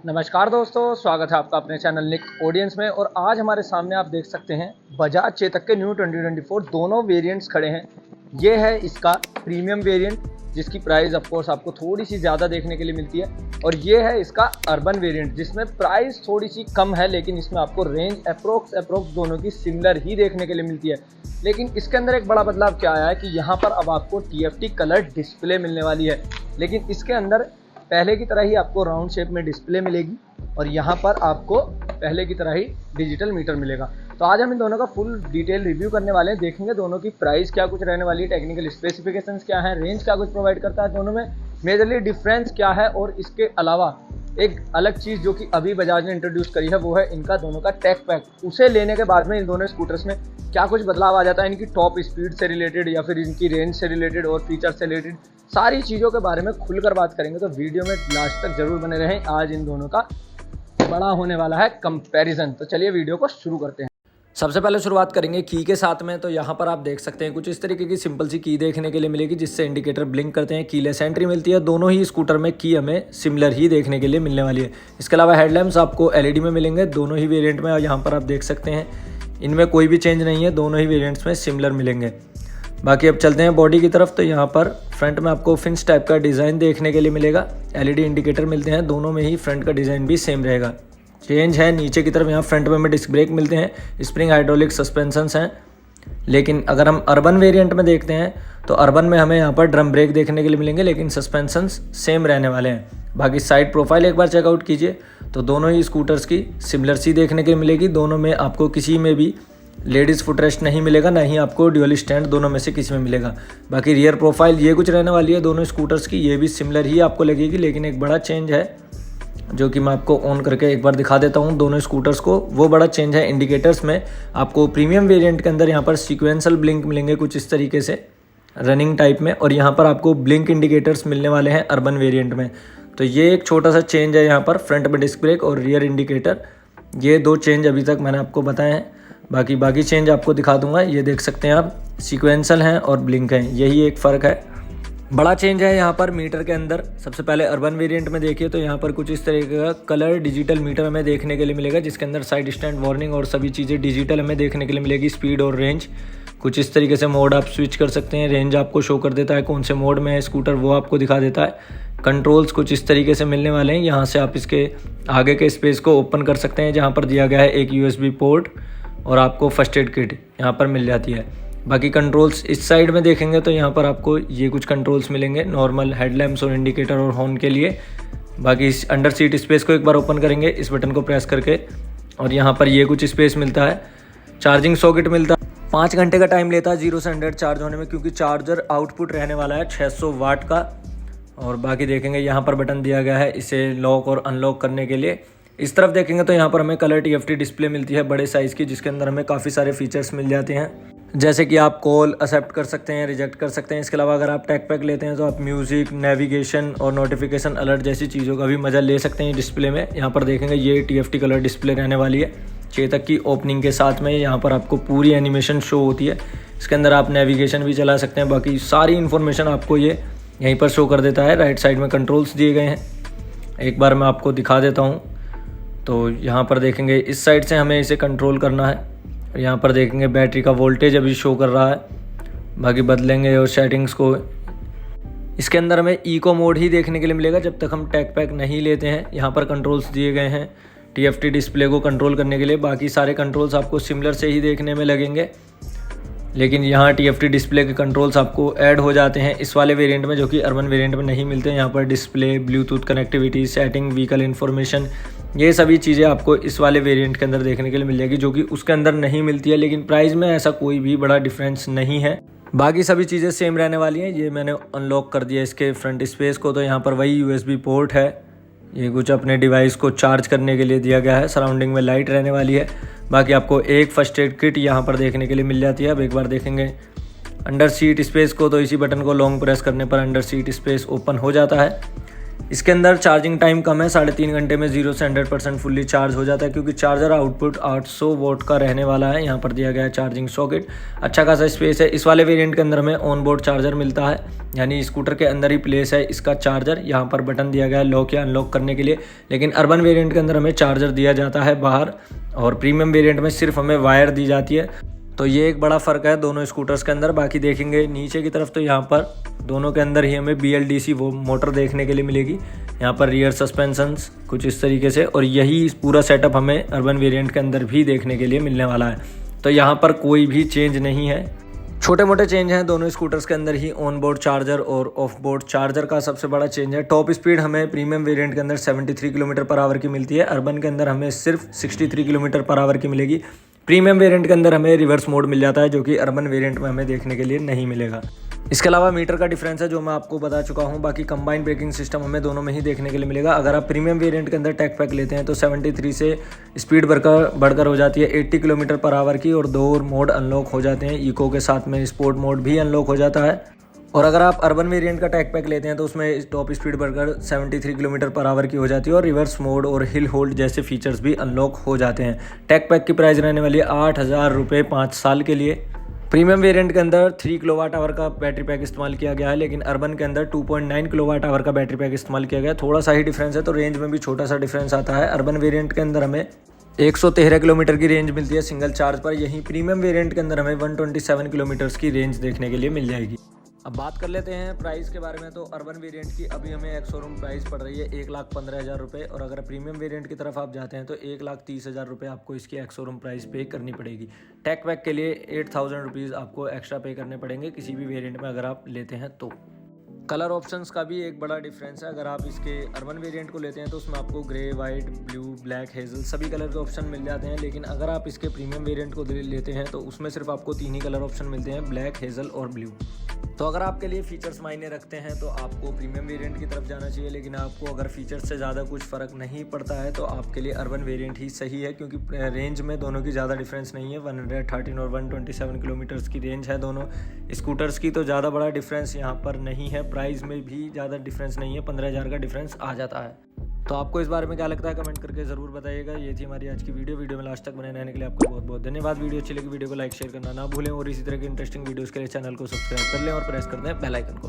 नमस्कार दोस्तों, स्वागत है आपका अपने चैनल निक ऑडियंस में। और आज हमारे सामने आप देख सकते हैं बजाज चेतक के न्यू 2024 दोनों वेरिएंट्स खड़े हैं। ये है इसका प्रीमियम वेरिएंट जिसकी प्राइस ऑफ कोर्स आपको थोड़ी सी ज़्यादा देखने के लिए मिलती है, और ये है इसका अर्बन वेरिएंट जिसमें प्राइस थोड़ी सी कम है, लेकिन इसमें आपको रेंज अप्रोक्स दोनों की सिमिलर ही देखने के लिए मिलती है। लेकिन इसके अंदर एक बड़ा बदलाव क्या आया है कि यहाँ पर अब आपको TFT कलर डिस्प्ले मिलने वाली है, लेकिन इसके अंदर पहले की तरह ही आपको राउंड शेप में डिस्प्ले मिलेगी और यहाँ पर आपको पहले की तरह ही डिजिटल मीटर मिलेगा। तो आज हम इन दोनों का फुल डिटेल रिव्यू करने वाले हैं, देखेंगे दोनों की प्राइस क्या कुछ रहने वाली है, टेक्निकल स्पेसिफिकेशंस क्या है, रेंज क्या कुछ प्रोवाइड करता है, दोनों में मेजरली डिफरेंस क्या है। और इसके अलावा एक अलग चीज़ जो कि अभी बजाज ने इंट्रोड्यूस करी है वो है इनका दोनों का टेक पैक। उसे लेने के बाद में इन दोनों स्कूटर्स में क्या कुछ बदलाव आ जाता है, इनकी टॉप स्पीड से रिलेटेड या फिर इनकी रेंज से रिलेटेड और फीचर से रिलेटेड सारी चीज़ों के बारे में खुलकर बात करेंगे। तो वीडियो में लास्ट तक जरूर बने रहें। आज इन दोनों का बड़ा होने वाला है कंपैरिजन। तो चलिए वीडियो को शुरू करते हैं। सबसे पहले शुरुआत करेंगे की के साथ में। तो यहाँ पर आप देख सकते हैं कुछ इस तरीके की सिंपल सी की देखने के लिए मिलेगी जिससे इंडिकेटर ब्लिंक करते हैं, कीलेस एंट्री मिलती है। दोनों ही स्कूटर में की हमें सिमिलर ही देखने के लिए मिलने वाली है। इसके अलावा हेडलैम्प्स आपको LED में मिलेंगे दोनों ही वेरिएंट में, और यहाँ पर आप देख सकते हैं इनमें कोई भी चेंज नहीं है, दोनों ही वेरिएंट्स में सिमिलर मिलेंगे। बाकी अब चलते हैं बॉडी की तरफ। तो यहाँ पर फ्रंट में आपको फिंच टाइप का डिज़ाइन देखने के लिए मिलेगा, LED इंडिकेटर मिलते हैं, दोनों में ही फ्रंट का डिज़ाइन भी सेम रहेगा। चेंज है नीचे की तरफ, यहाँ फ्रंट में हमें डिस्क ब्रेक मिलते हैं, स्प्रिंग हाइड्रोलिक सस्पेंशंस हैं। लेकिन अगर हम अर्बन वेरिएंट में देखते हैं तो अर्बन में हमें यहाँ पर ड्रम ब्रेक देखने के लिए मिलेंगे, लेकिन सस्पेंशंस सेम रहने वाले हैं। बाकी साइड प्रोफाइल एक बार चेकआउट कीजिए तो दोनों ही स्कूटर्स की सिमिलर सी देखने के लिए मिलेगी। दोनों में आपको किसी में भी लेडीज़ फुटरेस्ट नहीं मिलेगा, ना ही आपको ड्यूअल स्टैंड, दोनों में से किसी में मिलेगा। बाकी रियर प्रोफाइल ये कुछ रहने वाली है दोनों स्कूटर्स की, ये भी सिमिलर ही आपको लगेगी। लेकिन एक बड़ा चेंज है जो कि मैं आपको ऑन करके एक बार दिखा देता हूँ दोनों स्कूटर्स को। वो बड़ा चेंज है इंडिकेटर्स में। आपको प्रीमियम वेरिएंट के अंदर यहाँ पर सीक्वेंशियल ब्लिंक मिलेंगे कुछ इस तरीके से रनिंग टाइप में, और यहाँ पर आपको ब्लिंक इंडिकेटर्स मिलने वाले हैं अर्बन वेरिएंट में। तो ये एक छोटा सा चेंज है यहाँ पर, फ्रंट में डिस्क ब्रेक और रियर इंडिकेटर, ये दो चेंज अभी तक मैंने आपको बताए हैं। बाकी चेंज आपको दिखा दूंगा। ये देख सकते हैं आप, सीक्वेंशियल हैं और ब्लिंक हैं, यही एक फ़र्क है। बड़ा चेंज है यहाँ पर मीटर के अंदर। सबसे पहले अर्बन वेरिएंट में देखिए तो यहाँ पर कुछ इस तरीके का कलर डिजिटल मीटर हमें देखने के लिए मिलेगा, जिसके अंदर साइड स्टैंड, वार्निंग और सभी चीज़ें डिजिटल हमें देखने के लिए मिलेगी। स्पीड और रेंज कुछ इस तरीके से मोड आप स्विच कर सकते हैं, रेंज आपको शो कर देता है, कौन से मोड में है स्कूटर वो आपको दिखा देता है। कंट्रोल्स कुछ इस तरीके से मिलने वाले हैं। यहाँ से आप इसके आगे के स्पेस को ओपन कर सकते हैं, जहाँ पर दिया गया है एक USB पोर्ट, और आपको फर्स्ट एड किट यहाँ पर मिल जाती है। बाकी कंट्रोल्स इस साइड में देखेंगे तो यहाँ पर आपको ये कुछ कंट्रोल्स मिलेंगे नॉर्मल हेडलैम्प्स और इंडिकेटर और हॉर्न के लिए। बाकी इस अंडर सीट स्पेस को एक बार ओपन करेंगे इस बटन को प्रेस करके, और यहाँ पर ये कुछ स्पेस मिलता है। चार्जिंग सॉकेट मिलता है, 5 घंटे का टाइम लेता है 0 से 100 चार्ज होने में, क्योंकि चार्जर आउटपुट रहने वाला है 600 वाट का। और बाकी देखेंगे यहाँ पर बटन दिया गया है इसे लॉक और अनलॉक करने के लिए। इस तरफ देखेंगे तो यहाँ पर हमें कलर TFT डिस्प्ले मिलती है बड़े साइज़ की, जिसके अंदर हमें काफ़ी सारे फीचर्स मिल जाते हैं, जैसे कि आप कॉल एक्सेप्ट कर सकते हैं, रिजेक्ट कर सकते हैं। इसके अलावा अगर आप टेक पैक लेते हैं तो आप म्यूज़िक, नेविगेशन और नोटिफिकेशन अलर्ट जैसी चीज़ों का भी मज़ा ले सकते हैं डिस्प्ले में। यहाँ पर देखेंगे ये TFT कलर डिस्प्ले रहने वाली है चेतक की ओपनिंग के साथ में। यहाँ पर आपको पूरी एनिमेशन शो होती है, इसके अंदर आप नेविगेशन भी चला सकते हैं। बाकी सारी इन्फॉर्मेशन आपको ये यहीं पर शो कर देता है। राइट साइड में कंट्रोल्स दिए गए हैं, एक बार मैं आपको दिखा देता हूँ। तो यहाँ पर देखेंगे इस साइड से हमें इसे कंट्रोल करना है। यहाँ पर देखेंगे बैटरी का वोल्टेज अभी शो कर रहा है। बाकी बदलेंगे और सेटिंग्स को, इसके अंदर हमें इको मोड ही देखने के लिए मिलेगा जब तक हम टेक पैक नहीं लेते हैं। यहाँ पर कंट्रोल्स दिए गए हैं TFT डिस्प्ले को कंट्रोल करने के लिए। बाकी सारे कंट्रोल्स आपको सिमिलर से ही देखने में लगेंगे, लेकिन यहाँ TFT डिस्प्ले के कंट्रोल्स आपको ऐड हो जाते हैं इस वाले वेरिएंट में, जो कि अर्बन वेरिएंट में नहीं मिलते हैं। यहाँ पर display, Bluetooth connectivity, setting, vehicle information, ये सभी चीज़ें आपको इस वाले वेरिएंट के अंदर देखने के लिए मिल जाएगी, जो कि उसके अंदर नहीं मिलती है। लेकिन प्राइस में ऐसा कोई भी बड़ा डिफरेंस नहीं है, बाकी सभी चीज़ें सेम रहने वाली हैं। ये मैंने अनलॉक कर दिया इसके फ्रंट स्पेस को, तो यहाँ पर वही USB पोर्ट है, ये कुछ अपने डिवाइस को चार्ज करने के लिए दिया गया है। सराउंडिंग में लाइट रहने वाली है। बाकी आपको एक फर्स्ट एड किट यहाँ पर देखने के लिए मिल जाती है। अब एक बार देखेंगे अंडर सीट स्पेस को, तो इसी बटन को लॉन्ग प्रेस करने पर अंडर सीट स्पेस ओपन हो जाता है। इसके अंदर चार्जिंग टाइम कम है, 3.5 घंटे में 0 से 100% फुल्ली चार्ज हो जाता है, क्योंकि चार्जर आउटपुट 800 वोल्ट का रहने वाला है। यहाँ पर दिया गया है चार्जिंग सॉकेट, अच्छा खासा स्पेस है। इस वाले वेरिएंट के अंदर हमें ऑन बोर्ड चार्जर मिलता है, यानी स्कूटर के अंदर ही प्लेस है इसका चार्जर। यहाँ पर बटन दिया गया है लॉक या अनलॉक करने के लिए, लेकिन अर्बन वेरिएंट के अंदर हमें चार्जर दिया जाता है बाहर, और प्रीमियम वेरिएंट में सिर्फ हमें वायर दी जाती है। तो ये एक बड़ा फ़र्क है दोनों स्कूटर्स के अंदर। बाकी देखेंगे नीचे की तरफ तो यहाँ पर दोनों के अंदर ही हमें BLDC वो मोटर देखने के लिए मिलेगी। यहाँ पर रियर सस्पेंशंस कुछ इस तरीके से, और यही पूरा सेटअप हमें अर्बन वेरिएंट के अंदर भी देखने के लिए मिलने वाला है। तो यहाँ पर कोई भी चेंज नहीं है, छोटे मोटे चेंज हैं दोनों स्कूटर्स के अंदर ही। ऑन बोर्ड चार्जर और ऑफ बोर्ड चार्जर का सबसे बड़ा चेंज है। टॉप स्पीड हमें प्रीमियम वेरिएंट के अंदर 73 किलोमीटर पर आवर की मिलती है, अर्बन के अंदर हमें सिर्फ 63 किलोमीटर पर आवर की मिलेगी। प्रीमियम वेरिएंट के अंदर हमें रिवर्स मोड मिल जाता है, जो कि अर्बन वेरिएंट में हमें देखने के लिए नहीं मिलेगा। इसके अलावा मीटर का डिफरेंस है जो मैं आपको बता चुका हूं। बाकी कंबाइंड ब्रेकिंग सिस्टम हमें दोनों में ही देखने के लिए मिलेगा। अगर आप प्रीमियम वेरिएंट के अंदर टेक पैक लेते हैं तो 73 से स्पीड बढ़कर हो जाती है 80 किलोमीटर पर आवर की, और 2 मोड अनलॉक हो जाते हैं। इको के साथ में स्पोर्ट मोड भी अनलॉक हो जाता है। और अगर आप अर्बन वेरिएंट का टैग पैक लेते हैं तो उसमें टॉप स्पीड बढ़कर 73 किलोमीटर पर आवर की हो जाती है, और रिवर्स मोड और हिल होल्ड जैसे फीचर्स भी अनलॉक हो जाते हैं। टैग पैक की प्राइस रहने वाली है 8,000 रुपये 5 साल के लिए। प्रीमियम वेरिएंट के अंदर 3 किलोवाट आवर का बैटरी पैक इस्तेमाल किया गया है, लेकिन अर्बन के अंदर 2.9 किलोवाट आवर का बैटरी पैक इस्तेमाल किया गया है। थोड़ा सा ही डिफरेंस है, तो रेंज में भी छोटा सा डिफरेंस आता है। अर्बन वेरिएंट के अंदर हमें 113 किलोमीटर की रेंज मिलती है सिंगल चार्ज पर, यहीं प्रीमियम वेरिएंट के अंदर हमें 127 किलोमीटर्स की रेंज देखने के लिए मिल जाएगी। अब बात कर लेते हैं प्राइस के बारे में। तो अर्बन वेरिएंट की अभी हमें एक्स शोरूम प्राइस पड़ रही है 1,15,000 रुपये, और अगर प्रीमियम वेरिएंट की तरफ आप जाते हैं तो 1,30,000 रुपये आपको इसकी एक्स शोरूम प्राइस पे करनी पड़ेगी। टैग पैक के लिए 8,000 रुपीज़ आपको एक्स्ट्रा पे करने पड़ेंगे किसी भी वेरिएंट में अगर आप लेते हैं तो। कलर ऑप्शंस का भी एक बड़ा डिफरेंस है। अगर आप इसके अर्बन वेरिएंट को लेते हैं तो उसमें आपको grey, white, blue, black, Hazel सभी कलर के ऑप्शन मिल जाते हैं, लेकिन अगर आप इसके प्रीमियम वेरिएंट को लेते हैं तो उसमें सिर्फ आपको 3 ही कलर ऑप्शन मिलते हैं, ब्लैक, हेज़ल और ब्लू। तो अगर आपके लिए फीचर्स मायने रखते हैं तो आपको प्रीमियम वेरिएंट की तरफ जाना चाहिए, लेकिन आपको अगर फीचर्स से ज़्यादा कुछ फ़र्क नहीं पड़ता है तो आपके लिए अर्बन वेरिएंट ही सही है, क्योंकि रेंज में दोनों की ज़्यादा डिफरेंस नहीं है। 113 और 127 किलोमीटर्स की रेंज है दोनों स्कूटर्स की, तो ज़्यादा बड़ा डिफरेंस यहाँ पर नहीं है। प्राइस में भी ज़्यादा डिफरेंस नहीं है, 15,000 का डिफरेंस आ जाता है। तो आपको इस बारे में क्या लगता है कमेंट करके ज़रूर बताइएगा। ये थी हमारी आज की वीडियो में लास्ट तक बने रहने के लिए आपका बहुत बहुत धन्यवाद। वीडियो अच्छी लगी वीडियो को लाइक शेयर करना ना भूलें, और इसी तरह की इंटरेस्टिंग वीडियोस के लिए चैनल को सब्सक्राइब कर लें और प्रेस कर दें बेल आइकन को।